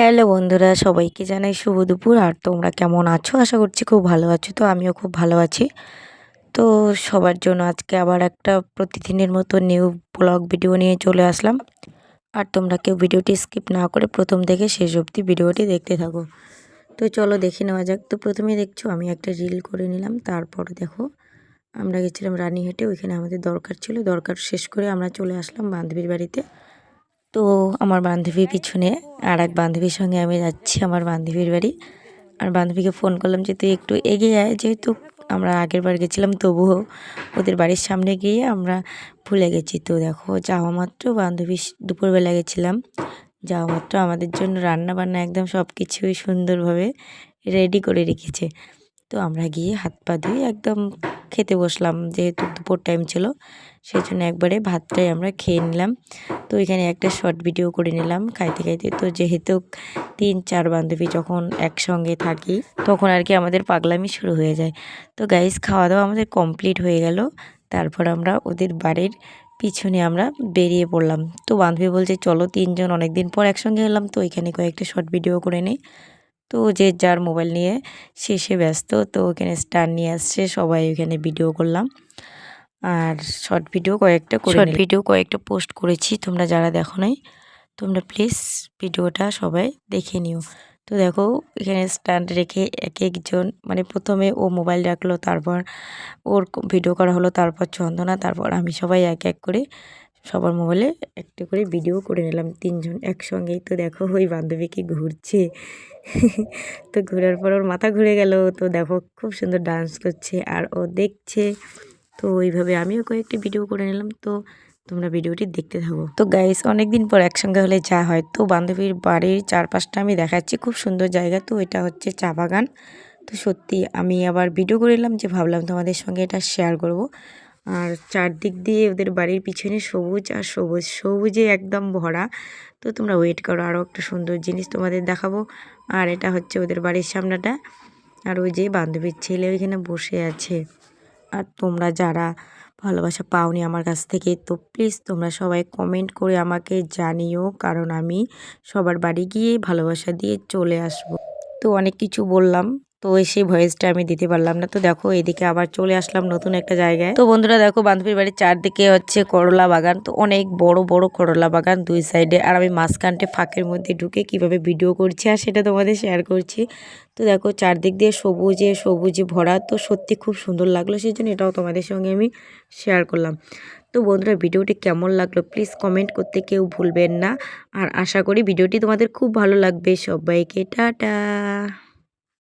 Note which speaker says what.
Speaker 1: Hello বন্ধুরা, সবাইকে জানাই শুভ দুপুর। আর তোমরা কেমন আছো? আশা করছি খুব ভালো আছো। তো আমিও খুব ভালো আছি। তো সবার জন্য আজকে আবার একটা প্রতিদিনের মতো নিউ ব্লগ ভিডিও নিয়ে চলে আসলাম। আর তোমরা কেউ ভিডিওটি স্কিপ না করে প্রথম থেকে শেষ অবধি ভিডিওটি দেখতে থাকো। তো চলো দেখে নেওয়া যাক। তো প্রথমেই দেখছো আমি একটা রিল করে নিলাম। তারপর দেখো আমরা গেছিলাম রানীহাটে, ওইখানে আমাদের দরকার ছিল। দরকার শেষ করে আমরা চলে আসলাম বান্ধবীর বাড়িতে। তো আমার বান্ধবীর পিছনে আর এক বান্ধবীর সঙ্গে আমি যাচ্ছি আমার বান্ধবীর বাড়ি। আর বান্ধবীকে ফোন করলাম যে তুই একটু এগিয়ে আয়, যেহেতু আমরা আগের বার গেছিলাম তবুও ওদের বাড়ির সামনে গিয়ে আমরা ভুলে গেছি। তো দেখো যাওয়া মাত্র বান্ধবী দুপুরবেলা গেছিলাম, যাওয়া মাত্র আমাদের জন্য রান্না বান্না একদম সব কিছুই সুন্দরভাবে রেডি করে রেখেছে। তো আমরা গিয়ে হাত পা ধুয়ে একদম খেতে বসলাম, যেহেতু দুপুর টাইম ছিল সেই জন্য একবারে ভাতটাই আমরা খেয়ে নিলাম। তো এখানে একটা শর্ট ভিডিও করে নিলাম খাইতে খাইতে। তো যেহেতু 3-4 বান্ধবী যখন একসঙ্গে থাকি তখন আর কি আমাদের পাগলামি শুরু হয়ে যায়। তো গাইস খাওয়া দাওয়া আমাদের কমপ্লিট হয়ে গেল। তারপর আমরা ওদের বাড়ির পিছনে আমরা বেরিয়ে পড়লাম। তো বান্ধবী বলছে চলো 3 জন অনেক দিন পর একসঙ্গে এলাম, তো এখানে কয়েকটা শর্ট ভিডিও করে নিই। তো যে যার মোবাইল নিয়ে শেষে ব্যস্ত, তো ওখানে স্ট্যান্ড নিয়ে আসছে, সবাই ওখানে ভিডিও করলাম। আর শর্ট ভিডিও কয়েকটা পোস্ট করেছি, তোমরা যারা দেখো নাই তোমরা প্লিজ ভিডিওটা সবাই দেখে নিও। তো দেখো এখানে স্ট্যান্ড রেখে এক একজন, মানে প্রথমে ও মোবাইল রাখলো, তারপর ওর ভিডিও করা হলো, তারপর চন্দনা, তারপর আমি, সবাই এক এক করে সবার মোবাইলে একটা করে ভিডিও করে নিলাম 3 জন একসঙ্গেই। তো দেখো ওই বান্ধবীকে ঘুরছে তো ঘোরার পর ওর মাথা ঘুরে গেল। তো দেখো খুব সুন্দর ডান্স করছে আর ও দেখছে। তো ওইভাবে আমিও কয়েকটি ভিডিও করে নিলাম। তো তোমরা ভিডিওটি দেখতে থাকো। তো গাইস অনেকদিন পর একসঙ্গে হলে যা হয়। তো বান্ধবীর বাড়ির চারপাশটা আমি দেখাচ্ছি, খুব সুন্দর জায়গা। তো এটা হচ্ছে চা বাগান। তো সত্যি আমি আবার ভিডিও করে নিলাম যে ভাবলাম তোমাদের সঙ্গে এটা শেয়ার করব। আর চারদিক দিয়ে ওদের বাড়ির পিছনে সবুজ আর সবুজ, সবুজে একদম ভরা। তো তোমরা ওয়েট করো, আরও একটা সুন্দর জিনিস তোমাদের দেখাবো। আর এটা হচ্ছে ওদের বাড়ির সামনাটা। আর ওই যে বান্ধবীর ছেলে ওইখানে বসে আছে। আর তোমরা যারা ভালোবাসা পাওনি আমার কাছ থেকে, তো প্লিজ তোমরা সবাই কমেন্ট করে আমাকে জানিও, কারণ আমি সবার বাড়ি গিয়ে ভালোবাসা দিয়ে চলে আসব। তো অনেক কিছু বললাম, তো সেই ভয়েসটা আমি দিতে পারলাম না। তো দেখো এদিকে আবার চলে আসলাম নতুন একটা জায়গায়। তো বন্ধুরা দেখো বান্ধবীর বাড়ির চারদিকে হচ্ছে করলা বাগান। তো অনেক বড় বড় করলা বাগান দুই সাইডে। আর আমি মাঝখানটে ফাঁকের মধ্যে ঢুকে কিভাবে ভিডিও করছি আর সেটা তোমাদের শেয়ার করছি। তো দেখো চারদিক দিয়ে সবুজে সবুজে ভরা। তো সত্যি খুব সুন্দর লাগলো, সেই জন্য এটাও তোমাদের সঙ্গে আমি শেয়ার করলাম। তো বন্ধুরা ভিডিওটি কেমন লাগলো প্লিজ কমেন্ট করতে কেউ ভুলবেন না। আর আশা করি ভিডিওটি তোমাদের খুব ভালো লাগবে। সবাইকে টাটা।